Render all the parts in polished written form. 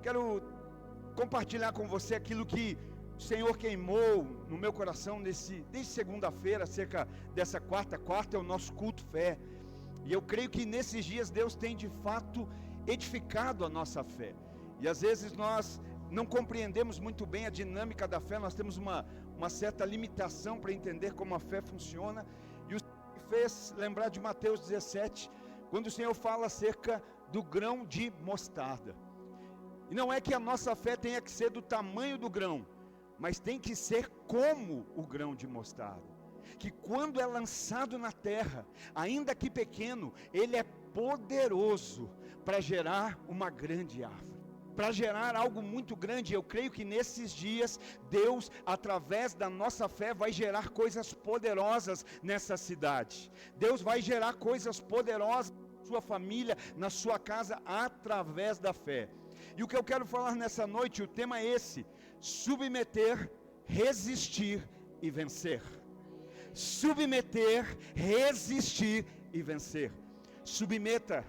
Quero compartilhar com você aquilo que o Senhor queimou no meu coração desde segunda-feira, acerca dessa quarta é o nosso culto fé. E eu creio que nesses dias Deus tem de fato edificado a nossa fé. E às vezes nós não compreendemos muito bem a dinâmica da fé, nós temos uma certa limitação para entender como a fé funciona. E o Senhor me fez lembrar de Mateus 17, quando o Senhor fala acerca do grão de mostarda. E não é que a nossa fé tenha que ser do tamanho do grão, mas tem que ser como o grão de mostarda, que quando é lançado na terra, ainda que pequeno, ele é poderoso para gerar uma grande árvore, para gerar algo muito grande. Eu creio que nesses dias, Deus, através da nossa fé, vai gerar coisas poderosas nessa cidade. Deus vai gerar coisas poderosas na sua família, na sua casa, através da fé. E o que eu quero falar nessa noite, o tema é esse: submeter, resistir e vencer. Submeter, resistir e vencer. Submeta,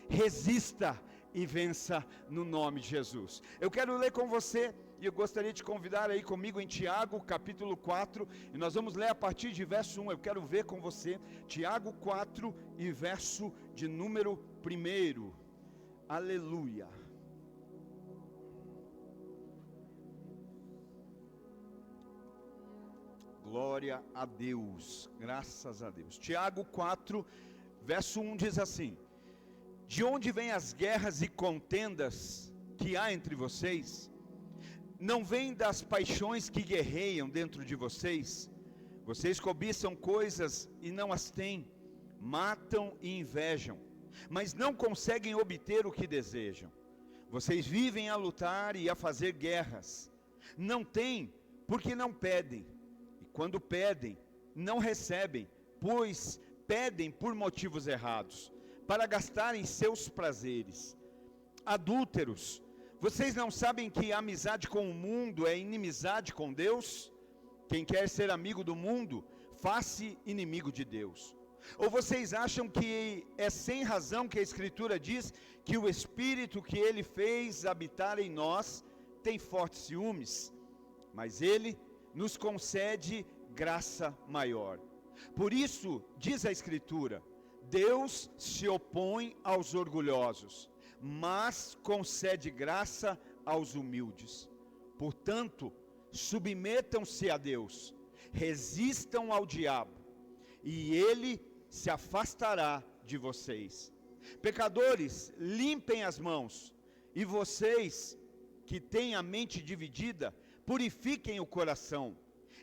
resista e vença no nome de Jesus. Eu quero ler com você, e eu gostaria de convidar aí comigo em Tiago capítulo 4, e nós vamos ler a partir de verso 1, eu quero ver com você, Tiago 4 e verso de número 1, aleluia. Glória a Deus, graças a Deus. Tiago 4, verso 1 diz assim: de onde vêm as guerras e contendas que há entre vocês? Não vêm das paixões que guerreiam dentro de vocês? Vocês cobiçam coisas e não as têm, matam e invejam, mas não conseguem obter o que desejam. Vocês vivem a lutar e a fazer guerras, não têm porque não pedem. Quando pedem, não recebem, pois pedem por motivos errados, para gastarem seus prazeres. Adúlteros, vocês não sabem que a amizade com o mundo é inimizade com Deus? Quem quer ser amigo do mundo, faz-se inimigo de Deus. Ou vocês acham que é sem razão que a Escritura diz que o Espírito que Ele fez habitar em nós tem fortes ciúmes? Mas Ele nos concede graça maior. Por isso, diz a Escritura, Deus se opõe aos orgulhosos, mas concede graça aos humildes. Portanto, submetam-se a Deus, resistam ao diabo, e ele se afastará de vocês. Pecadores, limpem as mãos, e vocês que têm a mente dividida, purifiquem o coração,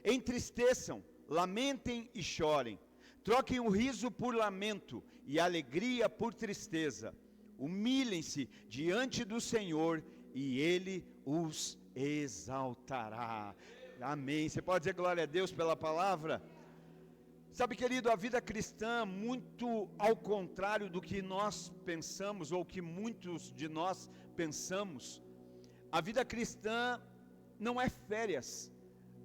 entristeçam, lamentem e chorem, troquem o riso por lamento e a alegria por tristeza, humilhem-se diante do Senhor e Ele os exaltará. Amém. Você pode dizer glória a Deus pela palavra? Sabe, querido, a vida cristã, muito ao contrário do que nós pensamos, ou que muitos de nós pensamos, a vida cristã não é férias.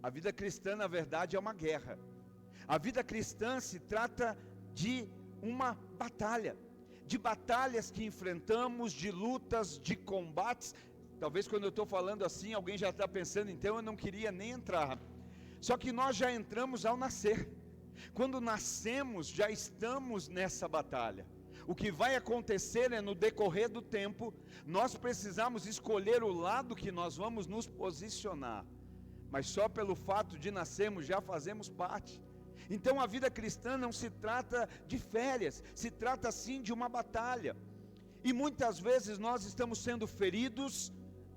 A vida cristã, na verdade, é uma guerra. A vida cristã se trata de uma batalha, de batalhas que enfrentamos, de lutas, de combates. Talvez quando eu estou falando assim, alguém já está pensando, então eu não queria nem entrar. Só que nós já entramos ao nascer. Quando nascemos, já estamos nessa batalha. O que vai acontecer é no decorrer do tempo, nós precisamos escolher o lado que nós vamos nos posicionar. Mas só pelo fato de nascermos já fazemos parte. Então a vida cristã não se trata de férias, se trata sim de uma batalha. E muitas vezes nós estamos sendo feridos,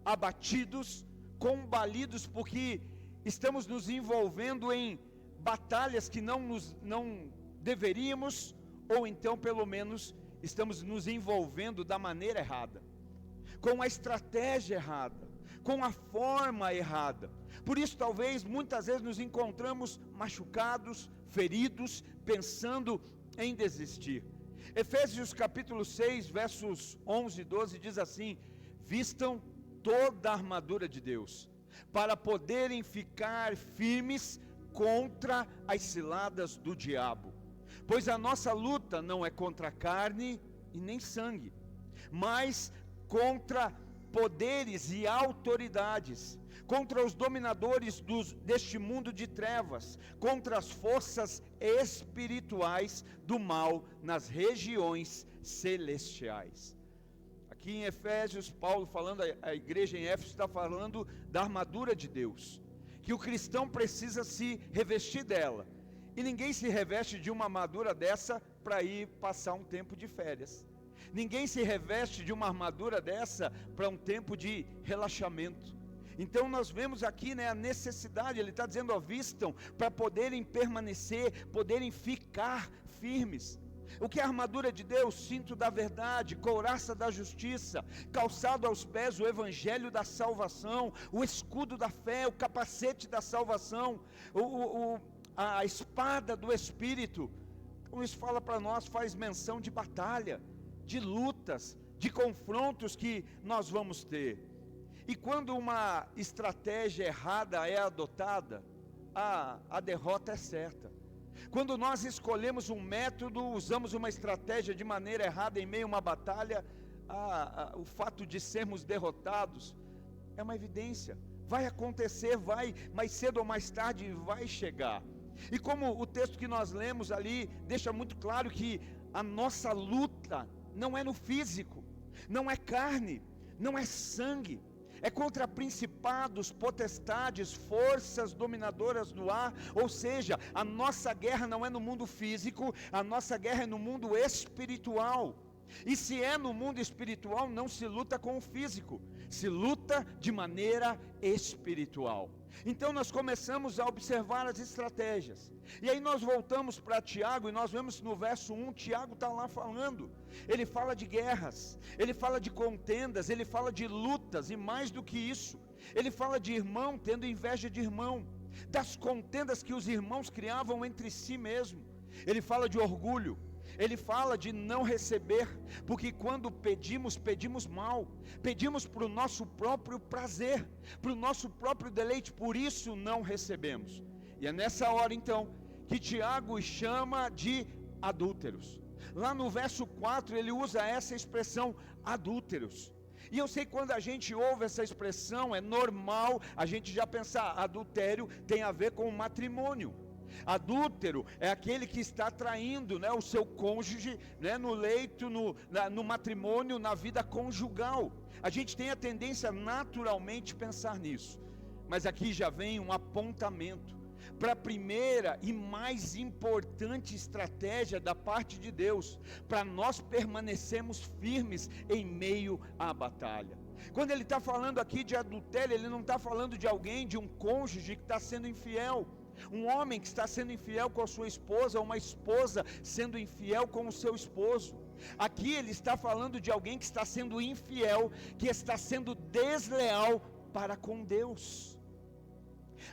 abatidos, combalidos, porque estamos nos envolvendo em batalhas que não deveríamos, ou então pelo menos estamos nos envolvendo da maneira errada, com a estratégia errada, com a forma errada. Por isso talvez muitas vezes nos encontramos machucados, feridos, pensando em desistir. Efésios capítulo 6, versos 11 e 12 diz assim: vistam toda a armadura de Deus, para poderem ficar firmes contra as ciladas do diabo. Pois a nossa luta não é contra carne e nem sangue, mas contra poderes e autoridades, contra os dominadores deste mundo de trevas, contra as forças espirituais do mal nas regiões celestiais. Aqui em Efésios, Paulo falando, a igreja em Éfeso está falando da armadura de Deus, que o cristão precisa se revestir dela, e ninguém se reveste de uma armadura dessa para ir passar um tempo de férias, ninguém se reveste de uma armadura dessa para um tempo de relaxamento. Então nós vemos aqui, a necessidade, ele está dizendo, vistam para poderem permanecer, poderem ficar firmes. O que é a armadura de Deus? Cinto da verdade, couraça da justiça, calçado aos pés o evangelho da salvação, o escudo da fé, o capacete da salvação, a espada do Espírito. Então isso fala para nós, faz menção de batalha, de lutas, de confrontos que nós vamos ter. E quando uma estratégia errada é adotada, a derrota é certa. Quando nós escolhemos um método, usamos uma estratégia de maneira errada em meio a uma batalha, o fato de sermos derrotados é uma evidência. Vai acontecer, mais cedo ou mais tarde vai chegar. E como o texto que nós lemos ali deixa muito claro que a nossa luta não é no físico, não é carne, não é sangue, é contra principados, potestades, forças dominadoras do ar. Ou seja, a nossa guerra não é no mundo físico, a nossa guerra é no mundo espiritual. E se é no mundo espiritual, não se luta com o físico, se luta de maneira espiritual. Então nós começamos a observar as estratégias, e aí nós voltamos para Tiago, e nós vemos no verso 1, Tiago está lá falando, ele fala de guerras, ele fala de contendas, ele fala de lutas, e mais do que isso, ele fala de irmão tendo inveja de irmão, das contendas que os irmãos criavam entre si mesmo. Ele fala de orgulho, ele fala de não receber, porque quando pedimos, pedimos mal, pedimos para o nosso próprio prazer, para o nosso próprio deleite, por isso não recebemos. E é nessa hora então, que Tiago chama de adúlteros. Lá no verso 4 ele usa essa expressão, adúlteros. E eu sei que quando a gente ouve essa expressão, é normal a gente já pensar, adultério tem a ver com matrimônio. Adúltero é aquele que está traindo, o seu cônjuge, no leito, no matrimônio, na vida conjugal. A gente tem a tendência naturalmente pensar nisso, mas aqui já vem um apontamento para a primeira e mais importante estratégia da parte de Deus, para nós permanecermos firmes em meio à batalha. Quando ele está falando aqui de adultério, ele não está falando de alguém, de um cônjuge que está sendo infiel, um homem que está sendo infiel com a sua esposa, ou uma esposa sendo infiel com o seu esposo. Aqui ele está falando de alguém que está sendo infiel, que está sendo desleal para com Deus.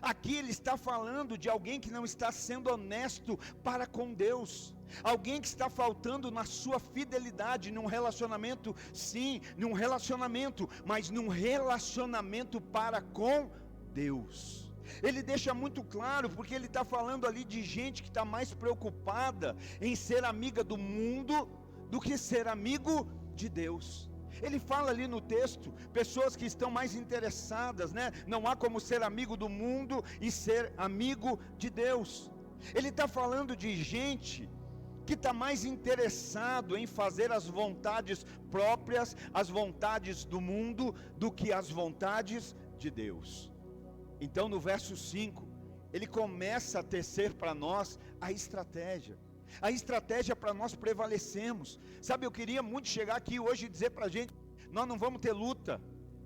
Aqui ele está falando de alguém que não está sendo honesto para com Deus, alguém que está faltando na sua fidelidade num relacionamento, sim, num relacionamento, mas num relacionamento para com Deus. Ele deixa muito claro, porque ele está falando ali de gente que está mais preocupada em ser amiga do mundo do que ser amigo de Deus. Ele fala ali no texto, pessoas que estão mais interessadas, não há como ser amigo do mundo e ser amigo de Deus. Ele está falando de gente que está mais interessado em fazer as vontades próprias, as vontades do mundo, do que as vontades de Deus. Então no verso 5, ele começa a tecer para nós a estratégia para nós prevalecermos. Sabe, eu queria muito chegar aqui hoje e dizer para a gente, nós não vamos ter luta,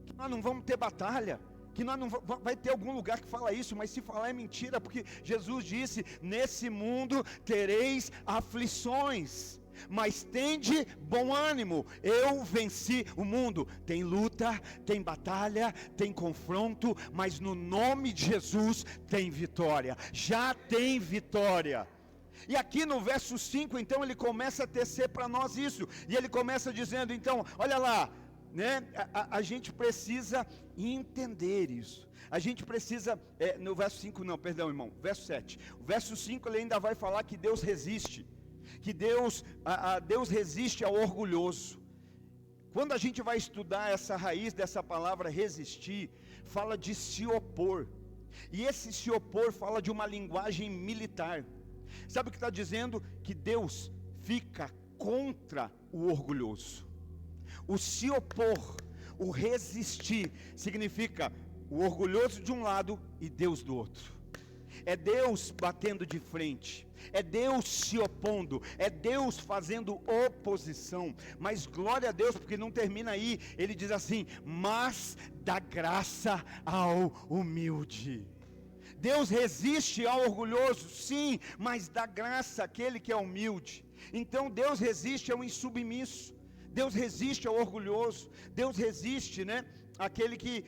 que nós não vamos ter batalha, que nós não vai ter algum lugar que fala isso, mas se falar é mentira, porque Jesus disse, nesse mundo tereis aflições, mas tende bom ânimo, eu venci o mundo. Tem luta, tem batalha, tem confronto, mas no nome de Jesus tem vitória, já tem vitória. E aqui no verso 5, então ele começa a tecer para nós isso, e ele começa dizendo, então, olha lá, a gente precisa entender isso, a gente precisa, no verso 5 não, perdão irmão, verso 7, o verso 5 ele ainda vai falar que Deus resiste, que Deus resiste ao orgulhoso. Quando a gente vai estudar essa raiz dessa palavra resistir, fala de se opor. E esse se opor fala de uma linguagem militar. Sabe o que está dizendo? Que Deus fica contra o orgulhoso. O se opor, o resistir, significa o orgulhoso de um lado e Deus do outro. É Deus batendo de frente, é Deus se opondo, é Deus fazendo oposição. Mas glória a Deus, porque não termina aí. Ele diz assim: mas dá graça ao humilde. Deus resiste ao orgulhoso, sim, mas dá graça àquele que é humilde. Então Deus resiste ao insubmisso, Deus resiste ao orgulhoso, Deus resiste, àquele que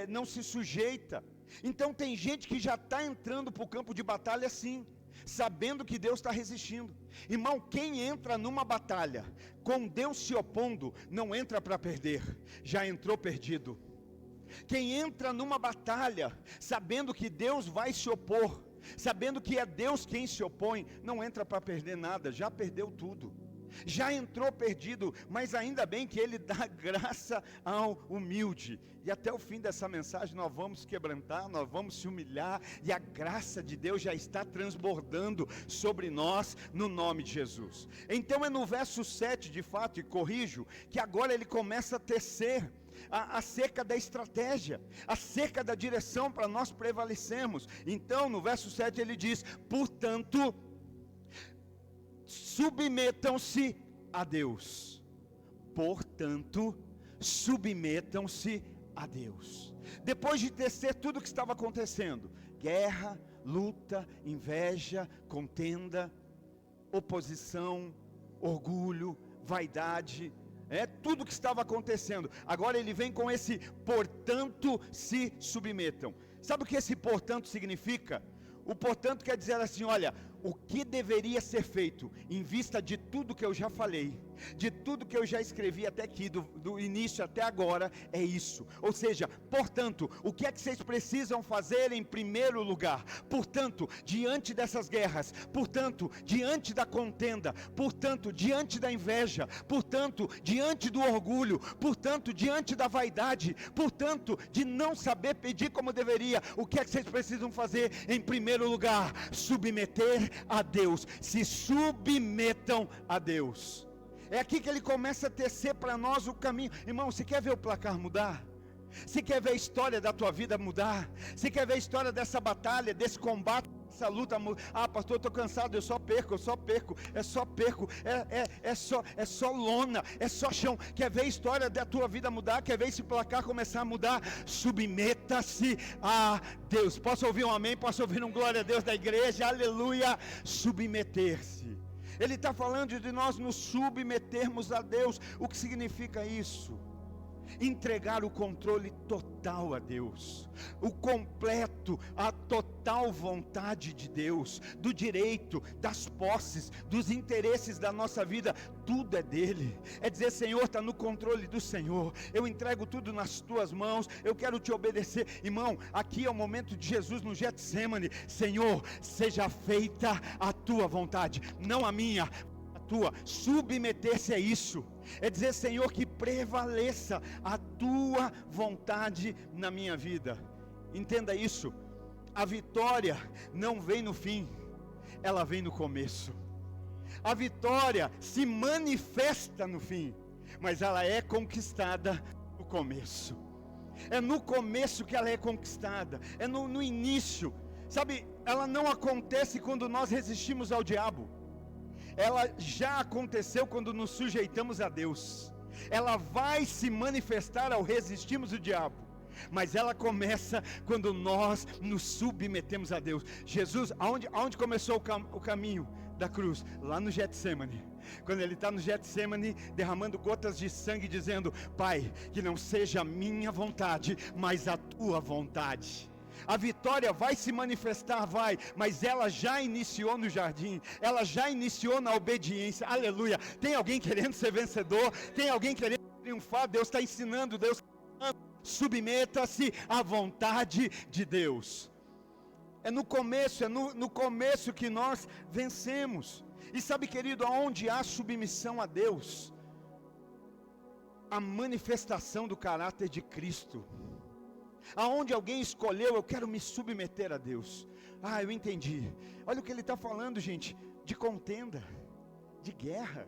não se sujeita. Então tem gente que já está entrando para o campo de batalha assim, sabendo que Deus está resistindo. Irmão, quem entra numa batalha com Deus se opondo, não entra para perder, já entrou perdido. Quem entra numa batalha sabendo que Deus vai se opor, sabendo que é Deus quem se opõe, não entra para perder nada, já perdeu tudo, já entrou perdido. Mas ainda bem que Ele dá graça ao humilde. E até o fim dessa mensagem nós vamos quebrantar, nós vamos se humilhar, e a graça de Deus já está transbordando sobre nós, no nome de Jesus. Então é no verso 7, de fato, e corrijo, que agora ele começa a tecer acerca da estratégia, acerca da direção para nós prevalecermos. Então no verso 7 ele diz: portanto, submetam-se a Deus. Portanto, submetam-se a Deus. Depois de tecer tudo o que estava acontecendo, guerra, luta, inveja, contenda, oposição, orgulho, vaidade, tudo que estava acontecendo, agora ele vem com esse portanto se submetam. Sabe o que esse portanto significa? O portanto quer dizer assim: olha, o que deveria ser feito, em vista de tudo que eu já falei, de tudo que eu já escrevi até aqui, do início até agora, é isso. Ou seja, portanto, o que é que vocês precisam fazer em primeiro lugar? Portanto, diante dessas guerras, portanto, diante da contenda, portanto, diante da inveja, portanto, diante do orgulho, portanto, diante da vaidade, portanto, de não saber pedir como deveria, o que é que vocês precisam fazer em primeiro lugar? Submeter a Deus. Se submetam a Deus. É aqui que ele começa a tecer para nós o caminho. Irmão, você quer ver o placar mudar? Você quer ver a história da tua vida mudar? Você quer ver a história dessa batalha, desse combate, dessa luta mudar? Ah, pastor, eu estou cansado, eu só perco, é só lona, é só chão. Quer ver a história da tua vida mudar? Quer ver esse placar começar a mudar? Submeta-se a Deus. Posso ouvir um amém? Posso ouvir um glória a Deus da igreja? Aleluia! Submeter-se. Ele está falando de nós nos submetermos a Deus. O que significa isso? Entregar o controle total a Deus, o completo, a total vontade de Deus, do direito, das posses, dos interesses da nossa vida, tudo é dele. É dizer: Senhor, está no controle do Senhor, eu entrego tudo nas tuas mãos, eu quero te obedecer. Irmão, aqui é o momento de Jesus no Getsemane: Senhor, seja feita a tua vontade, não a minha, a tua. Submeter-se a isso, é dizer: Senhor, que prevaleça a tua vontade na minha vida. Entenda isso: a vitória não vem no fim, ela vem no começo. A vitória se manifesta no fim, mas ela é conquistada no começo. É no começo que ela é conquistada, é no início. Sabe, ela não acontece quando nós resistimos ao diabo. Ela já aconteceu quando nos sujeitamos a Deus. Ela vai se manifestar ao resistirmos o diabo, mas ela começa quando nós nos submetemos a Deus. Jesus, aonde começou o caminho da cruz? Lá no Getsemane. Quando ele está no Getsemane, derramando gotas de sangue, dizendo: Pai, que não seja a minha vontade, mas a tua vontade. A vitória vai se manifestar, mas ela já iniciou no jardim, ela já iniciou na obediência. Aleluia! Tem alguém querendo ser vencedor? Tem alguém querendo triunfar? Deus está ensinando, Deus está ensinando. Submeta-se à vontade de Deus. É no começo que nós vencemos. E sabe, querido, aonde há submissão a Deus, a manifestação do caráter de Cristo. Aonde alguém escolheu, eu quero me submeter a Deus. Ah, eu entendi. Olha o que ele está falando, gente, de contenda, de guerra,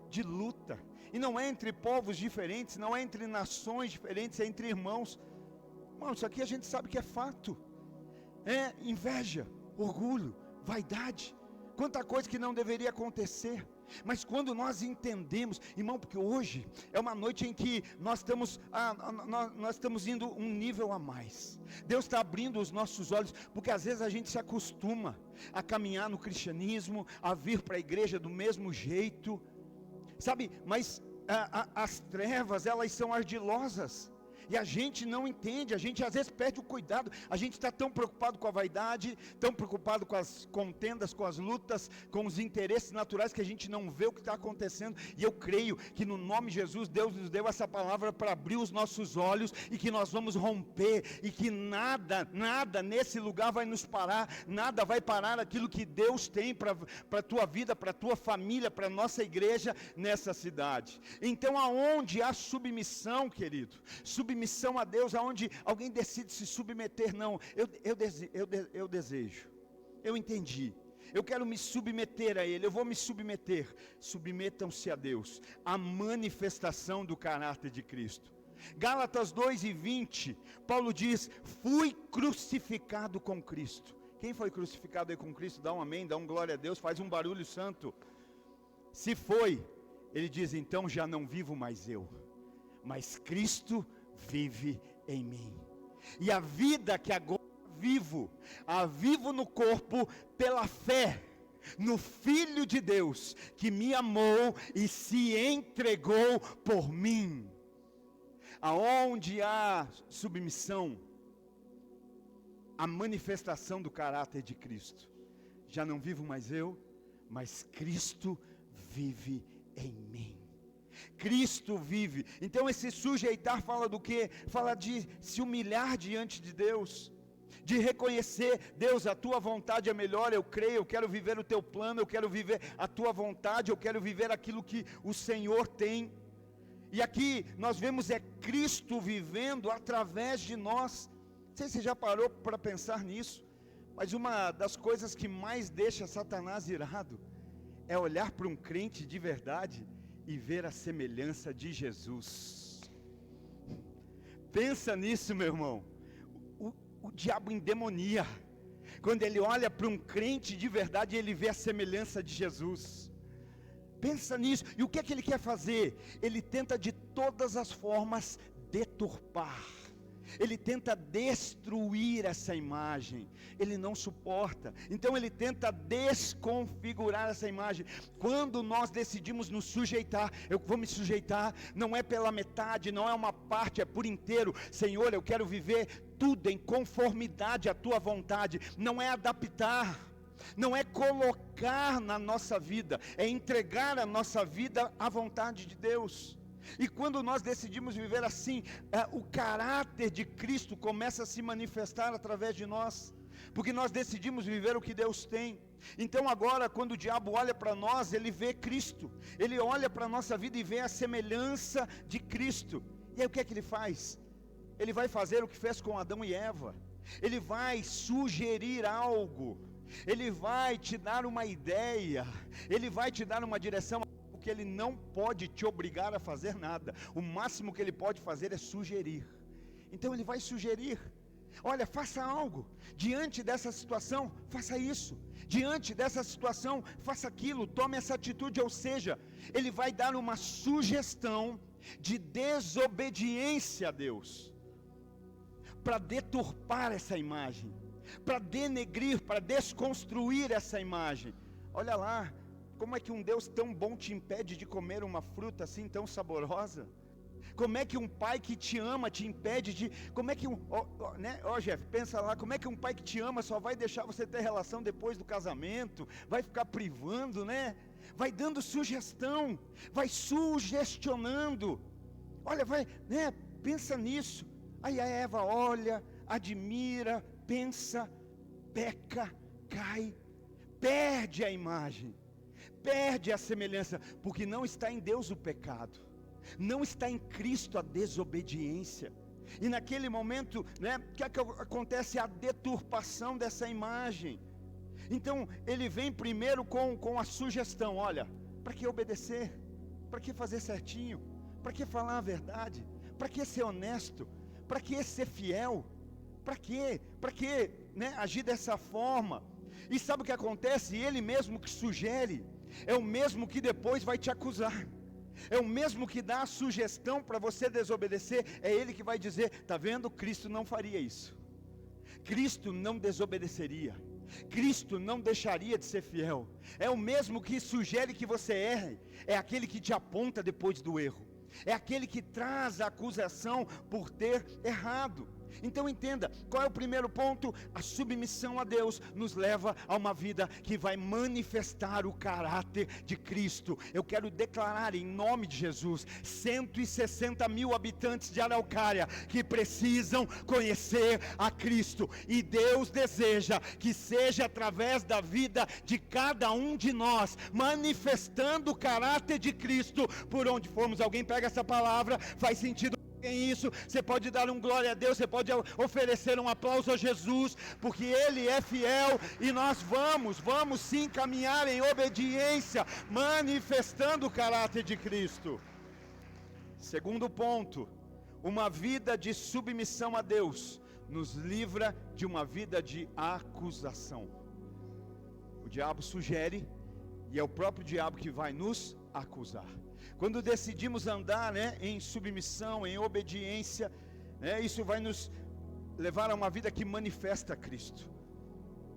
de luta. E não é entre povos diferentes, não é entre nações diferentes, é entre irmãos. Irmão, isso aqui a gente sabe que é fato. É inveja, orgulho, vaidade, quanta coisa que não deveria acontecer. Mas quando nós entendemos, irmão, porque hoje é uma noite em que nós estamos indo um nível a mais. Deus está abrindo os nossos olhos, porque às vezes a gente se acostuma a caminhar no cristianismo, a vir para a igreja do mesmo jeito, sabe? Mas as trevas, elas são ardilosas. E a gente não entende, a gente às vezes perde o cuidado, a gente está tão preocupado com a vaidade, tão preocupado com as contendas, com as lutas, com os interesses naturais, que a gente não vê o que está acontecendo. E eu creio que no nome de Jesus, Deus nos deu essa palavra para abrir os nossos olhos, e que nós vamos romper, e que nada nesse lugar vai nos parar, nada vai parar aquilo que Deus tem para a tua vida, para a tua família, para a nossa igreja nessa cidade. Então aonde há submissão, querido, submissão a Deus, aonde alguém decide se submeter, não, eu desejo, eu entendi, eu quero me submeter a Ele, eu vou me submeter. Submetam-se a Deus, a manifestação do caráter de Cristo. Gálatas 2:20, Paulo diz: fui crucificado com Cristo. Quem foi crucificado aí com Cristo? Dá um amém, dá um glória a Deus, faz um barulho santo. Se foi, ele diz: então já não vivo mais eu, mas Cristo vive em mim. E a vida que agora vivo, a vivo no corpo pela fé no Filho de Deus, que me amou e se entregou por mim. Aonde há submissão, a manifestação do caráter de Cristo. Já não vivo mais eu, mas Cristo vive em mim. Cristo vive. Então esse sujeitar fala do quê? Fala de se humilhar diante de Deus, de reconhecer: Deus, a tua vontade é melhor, eu creio, eu quero viver o teu plano, eu quero viver a tua vontade, eu quero viver aquilo que o Senhor tem. E aqui nós vemos Cristo vivendo através de nós. Não sei se você já parou para pensar nisso, mas uma das coisas que mais deixa Satanás irado é olhar para um crente de verdade e ver a semelhança de Jesus. Pensa nisso, meu irmão. O diabo endemonia quando ele olha para um crente de verdade e ele vê a semelhança de Jesus. Pensa nisso. E o que é que ele quer fazer? Ele tenta de todas as formas deturpar. Ele tenta destruir essa imagem. Ele não suporta. Então ele tenta desconfigurar essa imagem. Quando nós decidimos nos sujeitar, eu vou me sujeitar, não é pela metade, não é uma parte, é por inteiro. Senhor, eu quero viver tudo em conformidade à tua vontade. Não é adaptar, não é colocar na nossa vida, é entregar a nossa vida à vontade de Deus. E quando nós decidimos viver assim, o caráter de Cristo começa a se manifestar através de nós, porque nós decidimos viver o que Deus tem. Então agora, quando o diabo olha para nós, ele vê Cristo, ele olha para a nossa vida e vê a semelhança de Cristo. E aí o que é que ele faz? Ele vai fazer o que fez com Adão e Eva. Ele vai sugerir algo, ele vai te dar uma ideia, ele vai te dar uma direção, porque ele não pode te obrigar a fazer nada. O máximo que ele pode fazer é sugerir. Então ele vai sugerir: olha, faça algo, diante dessa situação, faça isso, diante dessa situação, faça aquilo, tome essa atitude. Ou seja, ele vai dar uma sugestão de desobediência a Deus, para deturpar essa imagem, para denegrir, para desconstruir essa imagem. Olha lá, como é que um Deus tão bom te impede de comer uma fruta assim tão saborosa? Como é que um pai que te ama te impede de... Como é que Jeff, pensa lá, como é que um pai que te ama só vai deixar você ter relação depois do casamento? Vai ficar privando, né? Vai dando sugestão, vai sugestionando. Olha, vai, né? Pensa nisso. Aí a Eva olha, admira, pensa, peca, cai, perde a imagem, perde a semelhança, porque não está em Deus o pecado. Não está em Cristo a desobediência. E naquele momento, né, o que acontece? A deturpação dessa imagem. Então ele vem primeiro com a sugestão: olha, para que obedecer? Para que fazer certinho? Para que falar a verdade? Para que ser honesto? Para que ser fiel? Para que? Para que, né, agir dessa forma? E sabe o que acontece? Ele mesmo que sugere, é o mesmo que depois vai te acusar. É o mesmo que dá a sugestão para você desobedecer. É ele que vai dizer: está vendo? Cristo não faria isso. Cristo não desobedeceria. Cristo não deixaria de ser fiel. É o mesmo que sugere que você erre. É aquele que te aponta depois do erro. É aquele que traz a acusação por ter errado. Então entenda, qual é o primeiro ponto? A submissão a Deus nos leva a uma vida que vai manifestar o caráter de Cristo. Eu quero declarar em nome de Jesus, 160 mil habitantes de Araucária que precisam conhecer a Cristo, e Deus deseja que seja através da vida de cada um de nós, manifestando o caráter de Cristo por onde formos. Alguém pega essa palavra? Faz sentido isso? Você pode dar um glória a Deus, você pode oferecer um aplauso a Jesus, porque Ele é fiel, e nós vamos sim caminhar em obediência, manifestando o caráter de Cristo. Segundo ponto, uma vida de submissão a Deus nos livra de uma vida de acusação. O diabo sugere, e é o próprio diabo que vai nos acusar. Quando decidimos andar, né, em submissão, em obediência, né, isso vai nos levar a uma vida que manifesta Cristo,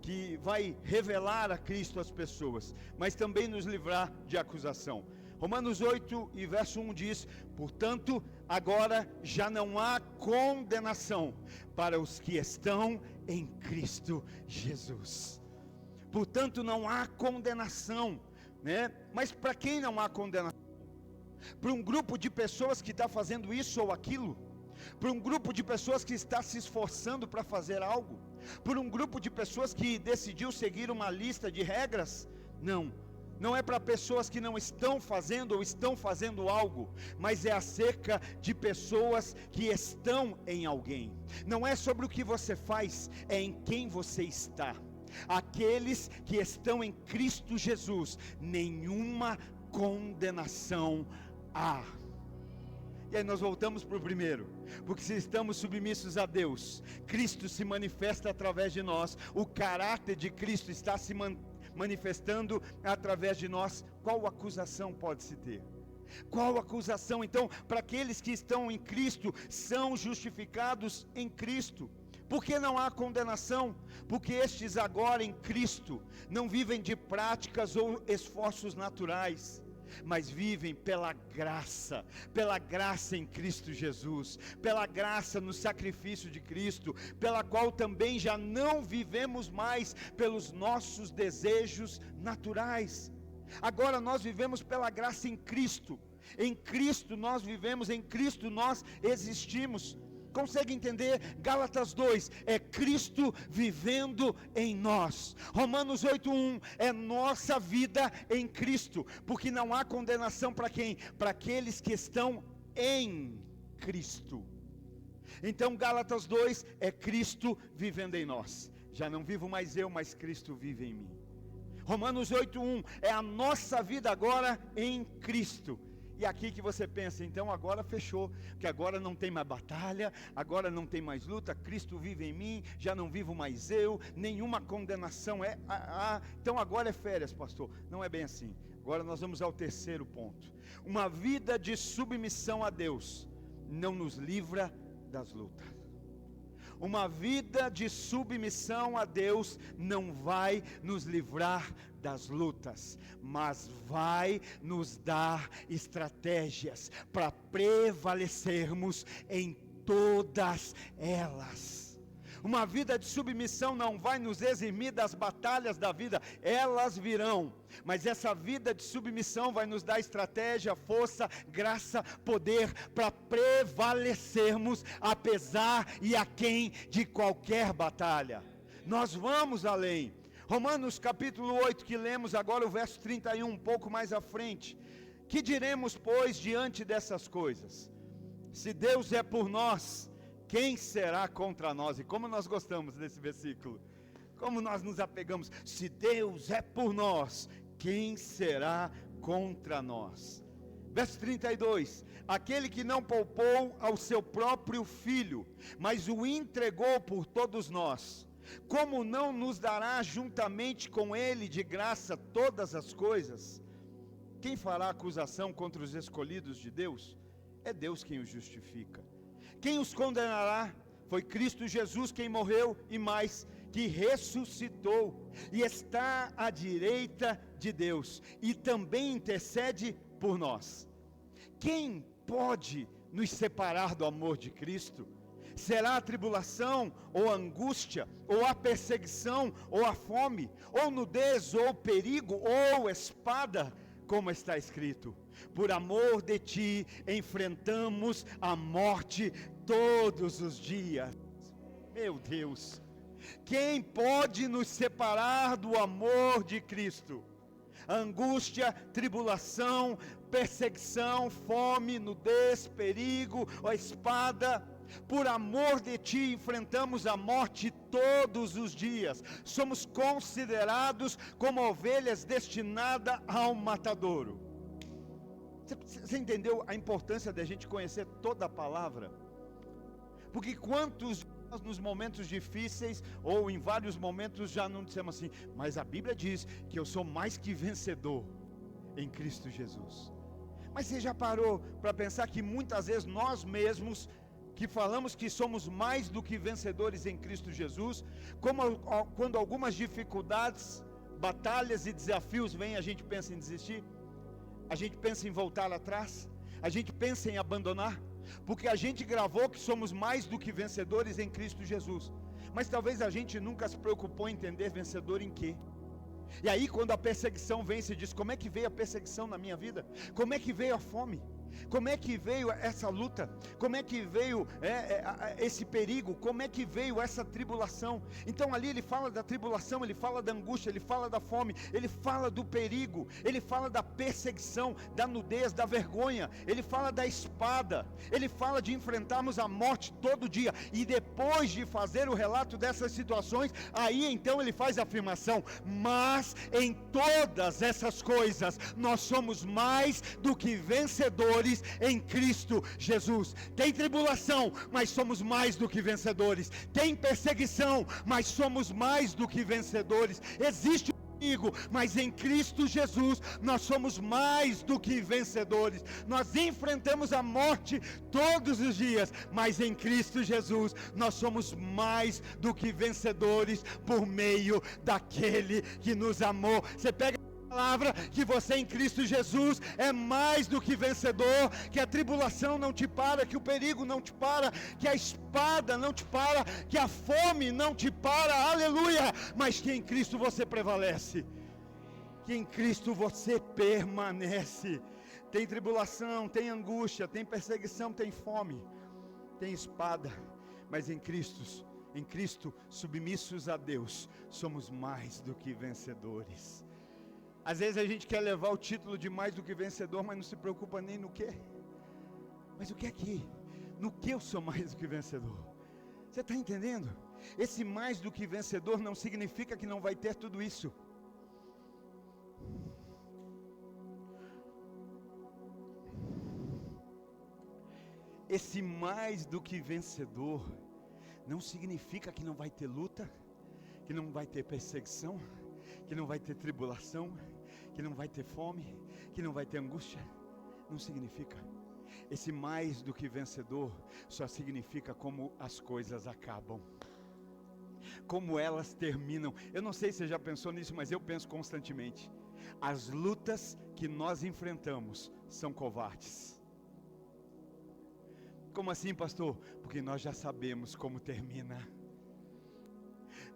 que vai revelar a Cristo às pessoas, mas também nos livrar de acusação. Romanos 8 e verso 1 diz: portanto, agora já não há condenação para os que estão em Cristo Jesus. Portanto, não há condenação, né? Mas para quem não há condenação? Para um grupo de pessoas que está fazendo isso ou aquilo? Para um grupo de pessoas que está se esforçando para fazer algo? Por um grupo de pessoas que decidiu seguir uma lista de regras? Não, não é para pessoas que não estão fazendo ou estão fazendo algo, mas é acerca de pessoas que estão em alguém. Não é sobre o que você faz, é em quem você está. Aqueles que estão em Cristo Jesus, nenhuma condenação há. E aí nós voltamos para o primeiro, porque se estamos submissos a Deus, Cristo se manifesta através de nós, o caráter de Cristo está se manifestando através de nós. Qual acusação pode se ter? Qual acusação? Então, para aqueles que estão em Cristo, são justificados em Cristo. Por que não há condenação? Porque estes agora em Cristo não vivem de práticas ou esforços naturais, mas vivem pela graça em Cristo Jesus, pela graça no sacrifício de Cristo, pela qual também já não vivemos mais pelos nossos desejos naturais. Agora nós vivemos pela graça em Cristo nós vivemos, em Cristo nós existimos. Consegue entender? Gálatas 2, é Cristo vivendo em nós. Romanos 8:1, é nossa vida em Cristo, porque não há condenação para quem? Para aqueles que estão em Cristo. Então Gálatas 2, é Cristo vivendo em nós. Já não vivo mais eu, mas Cristo vive em mim. Romanos 8:1, é a nossa vida agora em Cristo. E aqui que você pensa, então agora fechou, porque agora não tem mais batalha, agora não tem mais luta, Cristo vive em mim, já não vivo mais eu, nenhuma condenação então agora é férias, pastor. Não é bem assim. Agora nós vamos ao terceiro ponto. Uma vida de submissão a Deus não nos livra das lutas. Uma vida de submissão a Deus não vai nos livrar das lutas, mas vai nos dar estratégias para prevalecermos em todas elas. Uma vida de submissão não vai nos eximir das batalhas da vida, elas virão, mas essa vida de submissão vai nos dar estratégia, força, graça, poder para prevalecermos apesar e aquém de qualquer batalha. Nós vamos além. Romanos capítulo 8 que lemos agora, o verso 31, um pouco mais à frente, Que diremos, pois, diante dessas coisas? Se Deus é por nós, quem será contra nós? E como nós gostamos desse versículo, como nós nos apegamos. Se Deus é por nós, quem será contra nós? Verso 32, aquele que não poupou ao seu próprio filho, mas o entregou por todos nós, como não nos dará juntamente com ele de graça todas as coisas? Quem fará acusação contra os escolhidos de Deus? É Deus quem os justifica. Quem os condenará? Foi Cristo Jesus quem morreu e mais, que ressuscitou e está à direita de Deus e também intercede por nós. Quem pode nos separar do amor de Cristo? Será a tribulação, ou a angústia, ou a perseguição, ou a fome, ou nudez, ou perigo, ou espada, como está escrito: por amor de ti enfrentamos a morte todos os dias. Meu Deus, quem pode nos separar do amor de Cristo? Angústia, tribulação, perseguição, fome, nudez, perigo, a espada. Por amor de ti enfrentamos a morte todos os dias. Somos considerados como ovelhas destinadas ao matadouro. Você entendeu a importância de a gente conhecer toda a palavra? Porque quantos nós nos momentos difíceis, ou em vários momentos, já não dissemos assim: mas a Bíblia diz que eu sou mais que vencedor em Cristo Jesus. Mas você já parou para pensar que muitas vezes nós mesmos, que falamos que somos mais do que vencedores em Cristo Jesus, quando algumas dificuldades, batalhas e desafios vêm, a gente pensa em desistir, a gente pensa em voltar atrás, a gente pensa em abandonar, porque a gente gravou que somos mais do que vencedores em Cristo Jesus, mas talvez a gente nunca se preocupou em entender vencedor em quê. E aí quando a perseguição vem, se diz: como é que veio a perseguição na minha vida? Como é que veio a fome? Como é que veio essa luta? Como é que veio esse perigo? Como é que veio essa tribulação? Então ali ele fala da tribulação, ele fala da angústia, ele fala da fome, ele fala do perigo, ele fala da perseguição, da nudez, da vergonha, ele fala da espada, ele fala de enfrentarmos a morte todo dia. E depois de fazer o relato dessas situações, aí então ele faz a afirmação: mas em todas essas coisas nós somos mais do que vencedores em Cristo Jesus. Tem tribulação, mas somos mais do que vencedores. Tem perseguição, mas somos mais do que vencedores. Existe perigo, mas em Cristo Jesus nós somos mais do que vencedores. Nós enfrentamos a morte todos os dias, mas em Cristo Jesus nós somos mais do que vencedores por meio daquele que nos amou. Você pega palavra que você em Cristo Jesus é mais do que vencedor, que a tribulação não te para, que o perigo não te para, que a espada não te para, que a fome não te para, aleluia, mas que em Cristo você prevalece, que em Cristo você permanece. Tem tribulação, tem angústia, tem perseguição, tem fome, tem espada, mas em Cristo, submissos a Deus, somos mais do que vencedores. Às vezes a gente quer levar o título de mais do que vencedor, mas não se preocupa nem no quê. Mas o que é que? No que eu sou mais do que vencedor? Você está entendendo? Esse mais do que vencedor não significa que não vai ter tudo isso. Esse mais do que vencedor não significa que não vai ter luta, que não vai ter perseguição, que não vai ter tribulação, que não vai ter fome, que não vai ter angústia. Não significa. Esse mais do que vencedor só significa como as coisas acabam, como elas terminam. Eu não sei se você já pensou nisso, mas eu penso constantemente. As lutas que nós enfrentamos são covardes. Como assim, pastor? Porque nós já sabemos como termina.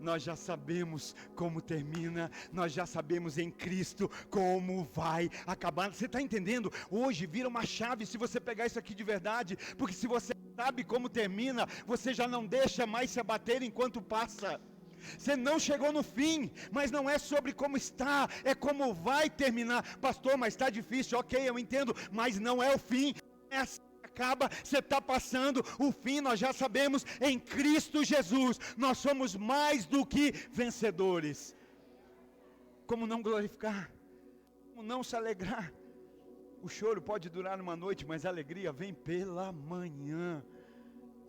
Nós já sabemos como termina, nós já sabemos em Cristo como vai acabar. Você está entendendo? Hoje vira uma chave se você pegar isso aqui de verdade, porque se você sabe como termina, você já não deixa mais se abater enquanto passa. Você não chegou no fim, mas não é sobre como está, é como vai terminar. Pastor, mas está difícil, ok, eu entendo, mas não é o fim, é assim que acaba, você está passando, o fim nós já sabemos, em Cristo Jesus, nós somos mais do que vencedores. Como não glorificar? Como não se alegrar? O choro pode durar uma noite, mas a alegria vem pela manhã.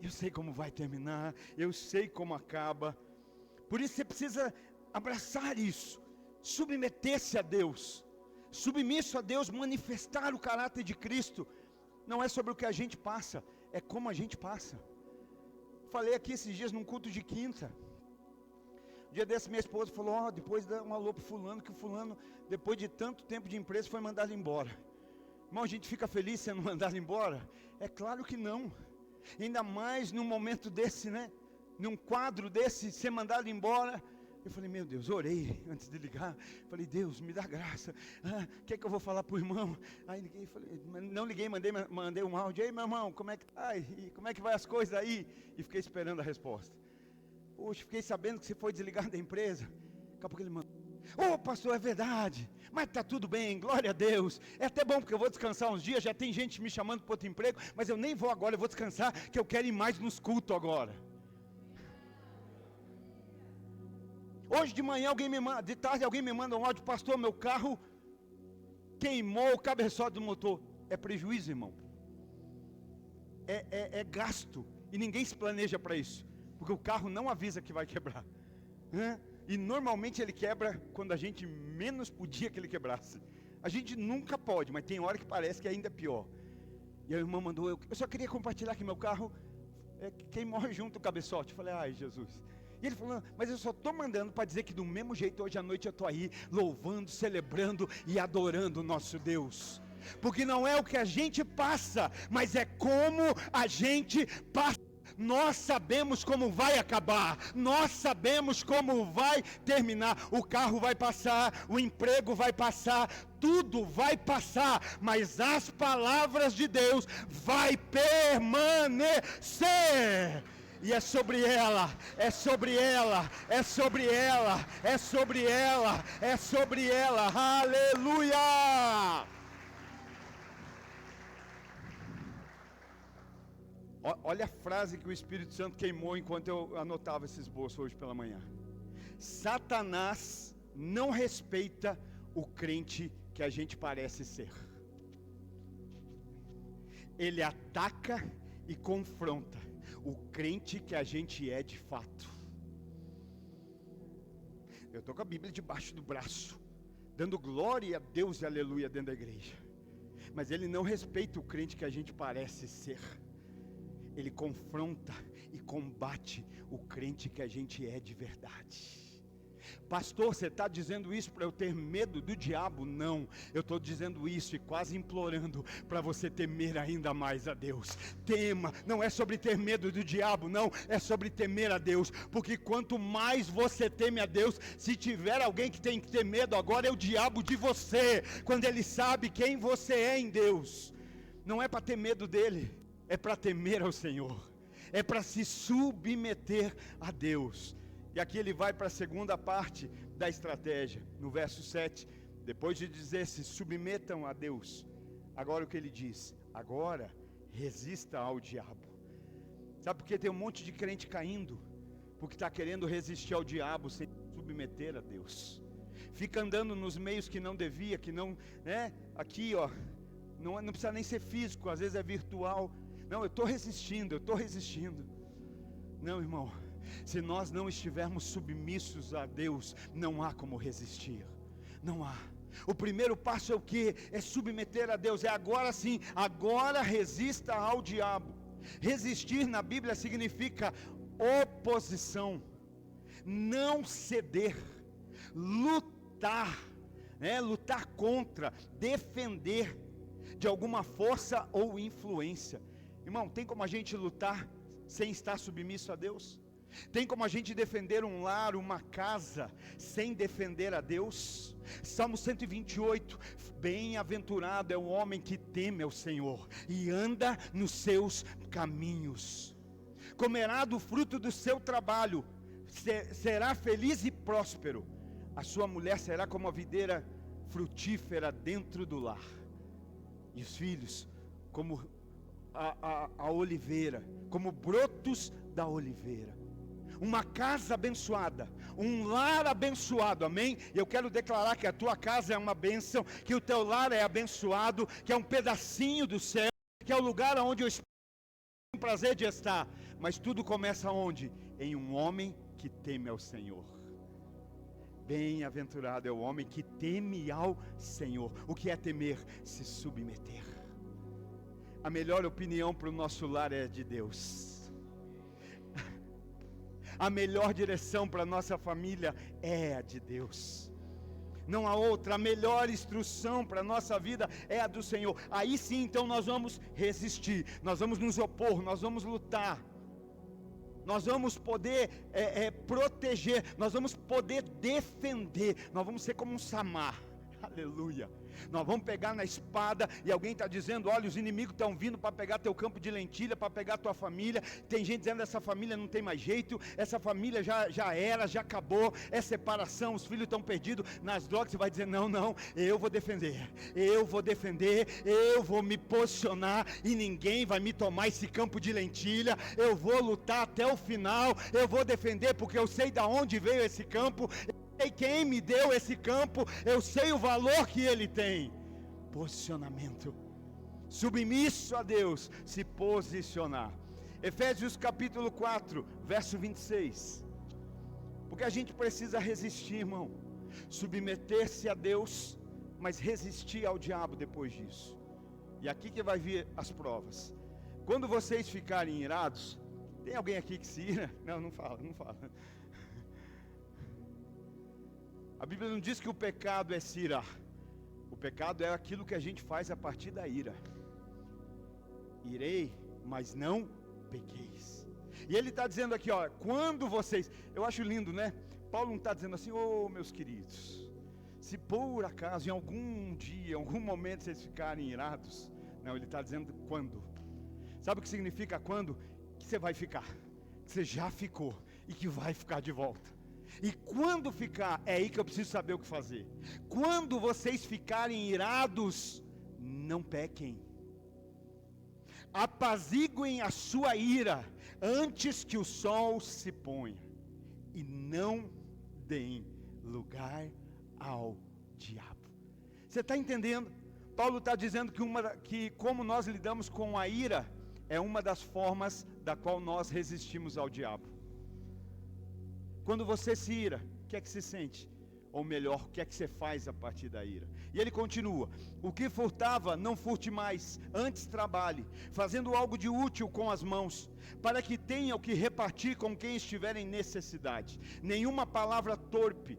Eu sei como vai terminar, eu sei como acaba. Por isso você precisa abraçar isso, submeter-se a Deus, submisso a Deus, manifestar o caráter de Cristo. Não é sobre o que a gente passa, é como a gente passa. Falei aqui esses dias num culto de quinta. Um dia desse minha esposa falou, depois dá um alô pro fulano, que o fulano, depois de tanto tempo de empresa, foi mandado embora. Irmão, a gente fica feliz sendo mandado embora? É claro que não. Ainda mais num momento desse, né? Num quadro desse, ser mandado embora. Eu falei, meu Deus, orei antes de ligar. Falei, Deus, me dá graça. O que é que eu vou falar para o irmão? Aí liguei, falei, não liguei, mandei um áudio. Ei, meu irmão, como é que tá? E como é que vai as coisas aí? E fiquei esperando a resposta. Poxa, fiquei sabendo que você foi desligado da empresa. Daqui a pouco ele mandou, pastor, é verdade, mas está tudo bem, glória a Deus. É até bom porque eu vou descansar uns dias, já tem gente me chamando para outro emprego, mas eu nem vou agora, eu vou descansar, que eu quero ir mais nos cultos agora. Hoje de manhã de tarde alguém me manda um áudio, pastor, meu carro queimou o cabeçote do motor. É prejuízo, irmão. É gasto, e ninguém se planeja para isso, porque o carro não avisa que vai quebrar. E normalmente ele quebra quando a gente menos podia que ele quebrasse. A gente nunca pode, mas tem hora que parece que ainda é pior. E a irmã mandou, eu só queria compartilhar que meu carro queimou junto o cabeçote. Eu falei, ai Jesus. E ele falou, mas eu só estou mandando para dizer que do mesmo jeito hoje à noite eu estou aí, louvando, celebrando e adorando o nosso Deus. Porque não é o que a gente passa, mas é como a gente passa. Nós sabemos como vai acabar, nós sabemos como vai terminar. O carro vai passar, o emprego vai passar, tudo vai passar, mas as palavras de Deus vai permanecer. E é sobre ela, é sobre ela, é sobre ela, é sobre ela, é sobre ela, aleluia! Olha a frase que o Espírito Santo queimou enquanto eu anotava esse esboço hoje pela manhã. Satanás não respeita o crente que a gente parece ser. Ele ataca e confronta o crente que a gente é de fato. Eu estou com a Bíblia debaixo do braço, dando glória a Deus e aleluia dentro da igreja. Mas ele não respeita o crente que a gente parece ser. Ele confronta e combate o crente que a gente é de verdade. Pastor, você está dizendo isso para eu ter medo do diabo? Não, eu estou dizendo isso e quase implorando para você temer ainda mais a Deus. Tema, não é sobre ter medo do diabo, não, é sobre temer a Deus, porque quanto mais você teme a Deus, se tiver alguém que tem que ter medo agora é o diabo de você, quando ele sabe quem você é em Deus. Não é para ter medo dele, é para temer ao Senhor, é para se submeter a Deus. E aqui ele vai para a segunda parte da estratégia, no verso 7, depois de dizer se submetam a Deus, agora o que ele diz? Agora resista ao diabo. Sabe por que tem um monte de crente caindo? Porque está querendo resistir ao diabo sem submeter a Deus. Fica andando nos meios que não devia, que não, né? Aqui ó, não precisa nem ser físico, às vezes é virtual. Não, eu estou resistindo. Não, irmão. Se nós não estivermos submissos a Deus, não há como resistir, não há. O primeiro passo é o que? É submeter a Deus, é agora sim, agora resista ao diabo. Resistir na Bíblia significa oposição, não ceder, lutar, lutar contra, defender de alguma força ou influência. Irmão, tem como a gente lutar sem estar submisso a Deus? Tem como a gente defender um lar, uma casa, sem defender a Deus? Salmo 128, bem-aventurado é o homem que teme ao Senhor e anda nos seus caminhos. Comerá do fruto do seu trabalho, será feliz e próspero. A sua mulher será como a videira frutífera dentro do lar, e os filhos como a oliveira, como brotos da oliveira. Uma casa abençoada, um lar abençoado, amém? Eu quero declarar que a tua casa é uma bênção, que o teu lar é abençoado, que é um pedacinho do céu, que é o lugar onde eu tenho prazer de estar. Mas tudo começa onde? Em um homem que teme ao Senhor. Bem-aventurado é o homem que teme ao Senhor. O que é temer? Se submeter. A melhor opinião para o nosso lar é de Deus. A melhor direção para a nossa família é a de Deus. Não há outra. A melhor instrução para a nossa vida é a do Senhor. Aí sim, então nós vamos resistir, nós vamos nos opor, nós vamos lutar, nós vamos poder proteger, nós vamos poder defender, nós vamos ser como um Samar. Aleluia. Nós vamos pegar na espada, e alguém está dizendo: olha, os inimigos estão vindo para pegar teu campo de lentilha, para pegar tua família. Tem gente dizendo: essa família não tem mais jeito, essa família já era, já acabou, é separação, os filhos estão perdidos nas drogas. Você vai dizer: não, eu vou defender, eu vou me posicionar, e ninguém vai me tomar esse campo de lentilha. Eu vou lutar até o final, eu vou defender, porque eu sei de onde veio esse campo, sei quem me deu esse campo, eu sei o valor que ele tem. Posicionamento, submisso a Deus, se posicionar. Efésios capítulo 4, verso 26. Porque a gente precisa resistir, irmão, submeter-se a Deus, mas resistir ao diabo depois disso. E aqui que vai vir as provas. Quando vocês ficarem irados, tem alguém aqui que se ira? Não fala. A Bíblia não diz que o pecado é se irar. O pecado é aquilo que a gente faz a partir da ira. Irei, mas não pequeis. E ele está dizendo aqui, ó, quando vocês... Eu acho lindo, né? Paulo não está dizendo assim: ô meus queridos, se por acaso em algum dia, em algum momento vocês ficarem irados. Não, ele está dizendo quando. Sabe o que significa quando? Que você vai ficar, que você já ficou e que vai ficar de volta. E quando ficar, é aí que eu preciso saber o que fazer. Quando vocês ficarem irados, não pequem. Apaziguem a sua ira antes que o sol se ponha, e não deem lugar ao diabo. Você está entendendo? Paulo está dizendo que como nós lidamos com a ira é uma das formas da qual nós resistimos ao diabo. Quando você se ira, o que é que se sente? Ou melhor, o que é que você faz a partir da ira? E ele continua: o que furtava, não furte mais, antes trabalhe, fazendo algo de útil com as mãos, para que tenha o que repartir com quem estiver em necessidade. Nenhuma palavra torpe,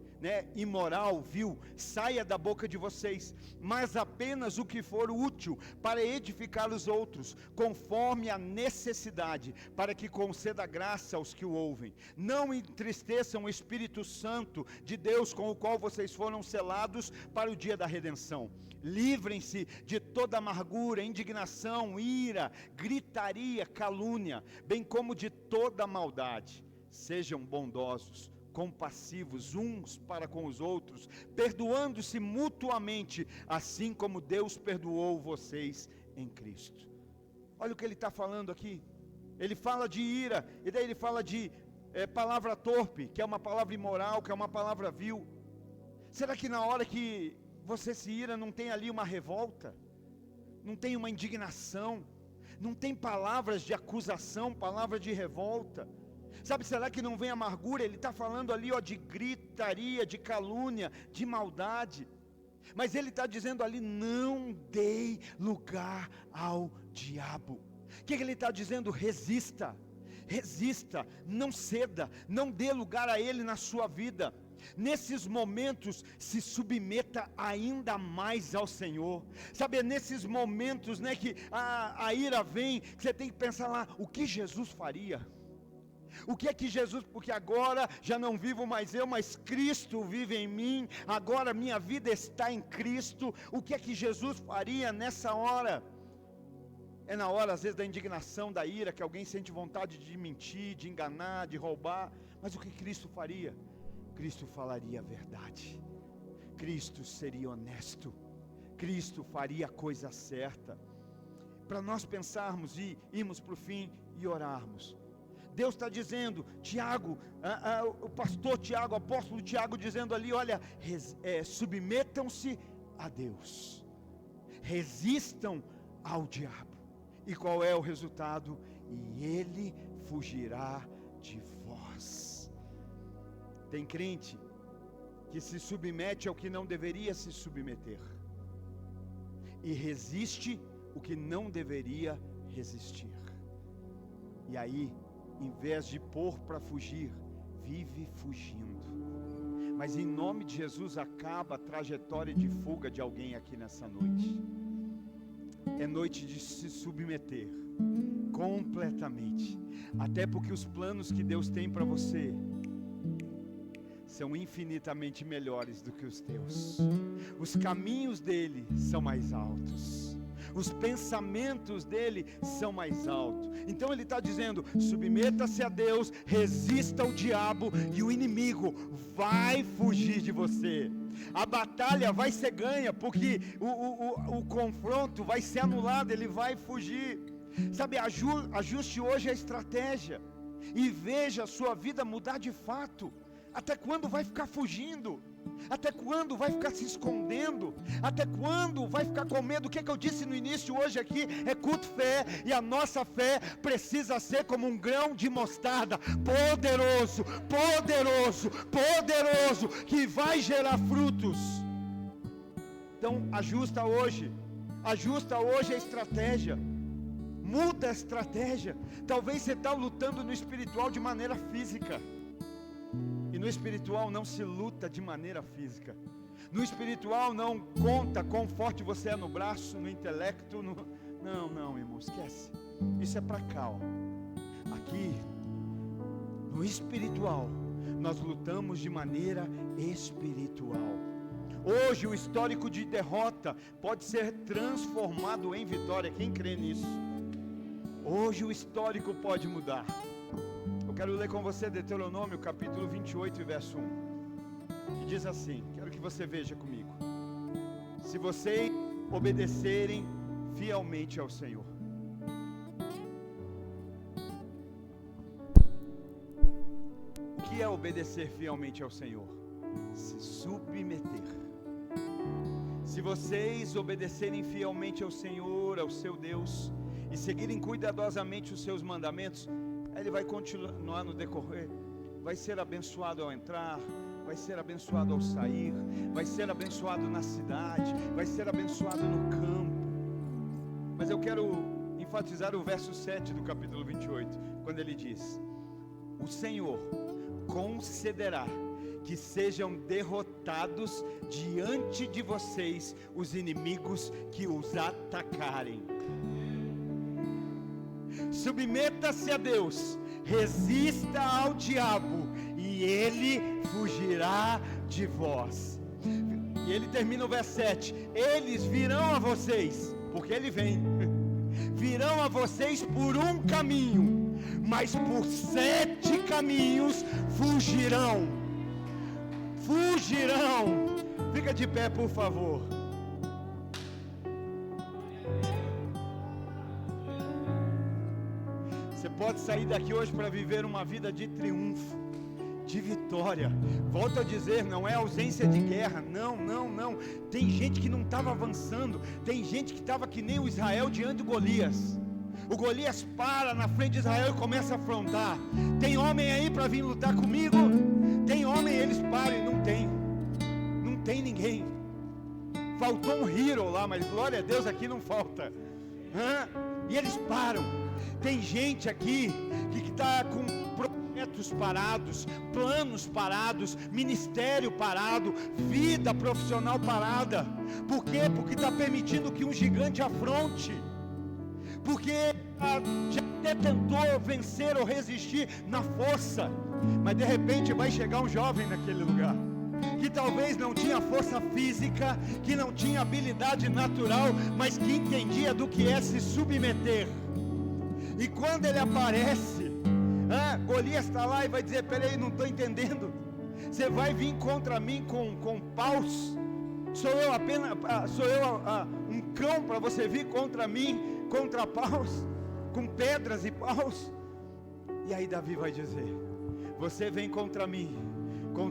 imoral, vil, saia da boca de vocês, mas apenas o que for útil para edificar os outros, conforme a necessidade, para que conceda graça aos que o ouvem. Não entristeçam o Espírito Santo de Deus, com o qual vocês foram selados para o dia da redenção. Livrem-se de toda amargura, indignação, ira, gritaria, calúnia, bem como de toda maldade. Sejam bondosos, compassivos uns para com os outros, perdoando-se mutuamente, assim como Deus perdoou vocês em Cristo. Olha o que ele está falando aqui. Ele fala de ira, e daí ele fala de palavra torpe, que é uma palavra imoral, que é uma palavra vil. Será que na hora que você se ira não tem ali uma revolta? Não tem uma indignação? Não tem palavras de acusação, palavras de revolta? Sabe, será que não vem amargura? Ele está falando ali de gritaria, de calúnia, de maldade. Mas ele está dizendo ali: não dei lugar ao diabo. O que ele está dizendo? Resista, não ceda, não dê lugar a ele na sua vida. Nesses momentos, se submeta ainda mais ao Senhor. Sabe, é nesses momentos que a ira vem, que você tem que pensar lá: o que Jesus faria? O que é que Jesus, porque agora já não vivo mais eu, mas Cristo vive em mim, agora minha vida está em Cristo. O que é que Jesus faria nessa hora? É na hora às vezes da indignação, da ira, que alguém sente vontade de mentir, de enganar, de roubar. Mas o que Cristo faria? Cristo falaria a verdade. Cristo seria honesto. Cristo faria a coisa certa. Para nós pensarmos e irmos para o fim e orarmos. Deus está dizendo, Tiago, o pastor Tiago, o apóstolo Tiago dizendo ali, olha, submetam-se a Deus, resistam ao diabo. E qual é o resultado? E ele fugirá de vós. Tem crente que se submete ao que não deveria se submeter, e resiste o que não deveria resistir. E aí, em vez de pôr para fugir, vive fugindo. Mas em nome de Jesus, acaba a trajetória de fuga de alguém aqui nessa noite. É noite de se submeter completamente, até porque os planos que Deus tem para você são infinitamente melhores do que os teus. Os caminhos dele são mais altos, os pensamentos dele são mais altos. Então ele está dizendo, submeta-se a Deus, resista ao diabo, e o inimigo vai fugir de você. A batalha vai ser ganha, porque o confronto vai ser anulado, ele vai fugir. Sabe, ajuste hoje a estratégia, e veja a sua vida mudar de fato. Até quando vai ficar fugindo? Até quando vai ficar se escondendo? Até quando vai ficar com medo? O que eu disse no início hoje aqui é culto fé, e a nossa fé precisa ser como um grão de mostarda, poderoso, poderoso, poderoso, que vai gerar frutos. Então ajusta hoje a estratégia, muda a estratégia. Talvez você está lutando no espiritual de maneira física, e no espiritual não se luta de maneira física. No espiritual não conta quão forte você é no braço, no intelecto, não, irmão, esquece. Isso é para cá, ó. Aqui, no espiritual, nós lutamos de maneira espiritual. Hoje o histórico de derrota pode ser transformado em vitória. Quem crê nisso? Hoje o histórico pode mudar. Eu quero ler com você Deuteronômio capítulo 28, verso 1, que diz assim, quero que você veja comigo. Se vocês obedecerem fielmente ao Senhor. O que é obedecer fielmente ao Senhor? Se submeter. Se vocês obedecerem fielmente ao Senhor, ao seu Deus, e seguirem cuidadosamente os seus mandamentos, ele vai continuar no decorrer, vai ser abençoado ao entrar, vai ser abençoado ao sair, vai ser abençoado na cidade, vai ser abençoado no campo. Mas eu quero enfatizar o verso 7 do capítulo 28, quando ele diz: o Senhor concederá que sejam derrotados diante de vocês os inimigos que os atacarem. Submeta-se a Deus, resista ao diabo, e ele fugirá de vós. E ele termina o verso 7: eles virão a vocês, porque ele vem, virão a vocês por um caminho, mas por 7 caminhos fugirão. Fugirão. Fica de pé, por favor. Você pode sair daqui hoje para viver uma vida de triunfo, de vitória. Volto a dizer, não é ausência de guerra, não. Tem gente que não estava avançando, tem gente que estava que nem o Israel diante do Golias. O Golias para na frente de Israel e começa a afrontar. Tem homem aí para vir lutar comigo? Tem homem, eles param e não tem ninguém. Faltou um hero lá, mas glória a Deus, aqui não falta. E eles param. Tem gente aqui que está com projetos parados, planos parados, ministério parado, vida profissional parada. Por quê? Porque está permitindo que um gigante afronte. Porque já até tentou vencer ou resistir na força, mas de repente vai chegar um jovem naquele lugar, que talvez não tinha força física, que não tinha habilidade natural, mas que entendia do que é se submeter. E quando ele aparece, Golias está lá e vai dizer: peraí, não estou entendendo. Você vai vir contra mim com paus? Sou eu um cão para você vir contra mim, contra paus, com pedras e paus? E aí Davi vai dizer: você vem contra mim, com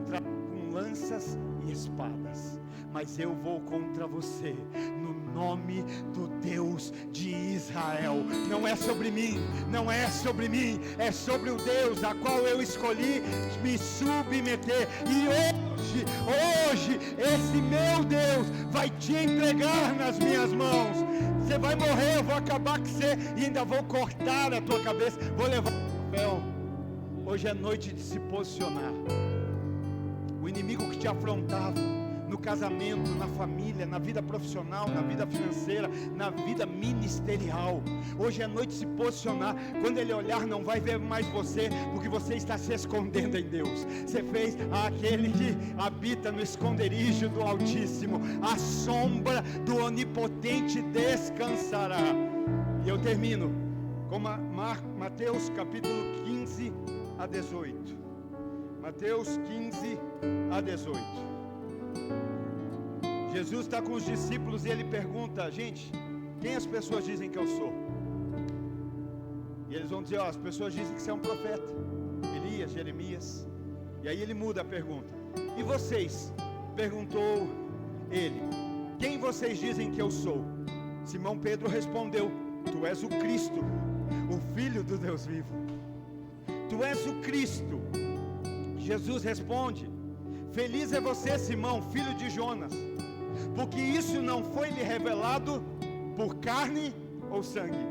lanças e espadas, mas eu vou contra você no nome do Deus de Israel. Não é sobre mim, não é sobre mim, é sobre o Deus a qual eu escolhi me submeter. E hoje, esse meu Deus vai te entregar nas minhas mãos. Você vai morrer, eu vou acabar com você e ainda vou cortar a tua cabeça, vou levar o troféu. Hoje é noite de se posicionar. O inimigo que te afrontava no casamento, na família, na vida profissional, na vida financeira, na vida ministerial, hoje é noite de se posicionar. Quando ele olhar, não vai ver mais você, porque você está se escondendo em Deus. Você fez aquele que habita no esconderijo do Altíssimo, a sombra do Onipotente descansará. E eu termino com Mateus capítulo 15 a 18. Mateus 15 a 18. Jesus está com os discípulos e ele pergunta: gente, quem as pessoas dizem que eu sou? E eles vão dizer: as pessoas dizem que você é um profeta, Elias, Jeremias. E aí ele muda a pergunta: e vocês? Perguntou ele: quem vocês dizem que eu sou? Simão Pedro respondeu: tu és o Cristo, o Filho do Deus vivo. Tu és o Cristo. Jesus responde: feliz é você, Simão, filho de Jonas, porque isso não foi lhe revelado por carne ou sangue.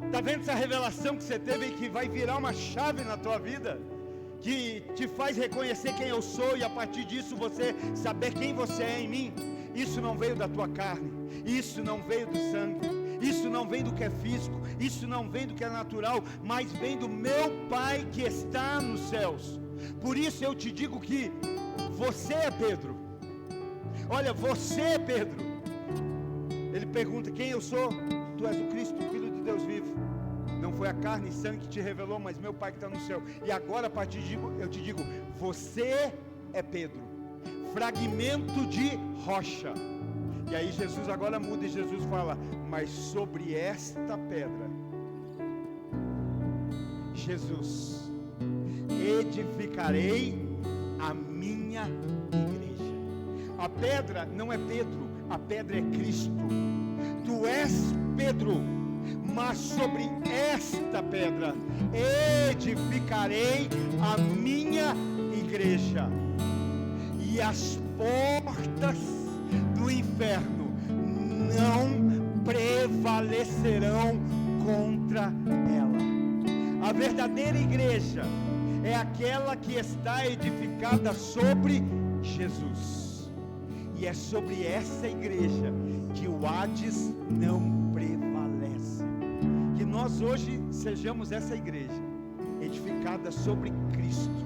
Está vendo essa revelação que você teve e que vai virar uma chave na tua vida, que te faz reconhecer quem eu sou e a partir disso você saber quem você é em mim? Isso não veio da tua carne, isso não veio do sangue, isso não vem do que é físico, isso não vem do que é natural, mas vem do meu Pai que está nos céus. Por isso eu te digo que você é Pedro. Olha, você é Pedro. Ele pergunta: quem eu sou? Tu és o Cristo, Filho de Deus vivo. Não foi a carne e sangue que te revelou, mas meu Pai que está no céu. E agora a partir de eu te digo: você é Pedro, fragmento de rocha. E aí Jesus agora muda e Jesus fala: mas sobre esta pedra, Jesus, edificarei a minha igreja. A pedra não é Pedro, a pedra é Cristo. Tu és Pedro, mas sobre esta pedra edificarei a minha igreja, e as portas do inferno não prevalecerão contra ela. A verdadeira igreja é aquela que está edificada sobre Jesus, e é sobre essa igreja que o Hades não prevalece. Que nós hoje sejamos essa igreja edificada sobre Cristo,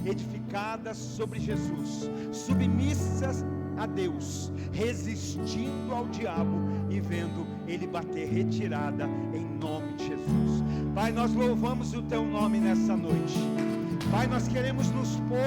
edificada sobre Jesus, submissas a Deus, resistindo ao diabo e vendo ele bater retirada em nome de Jesus. Pai, nós louvamos o teu nome nessa noite. Pai, nós queremos nos pôr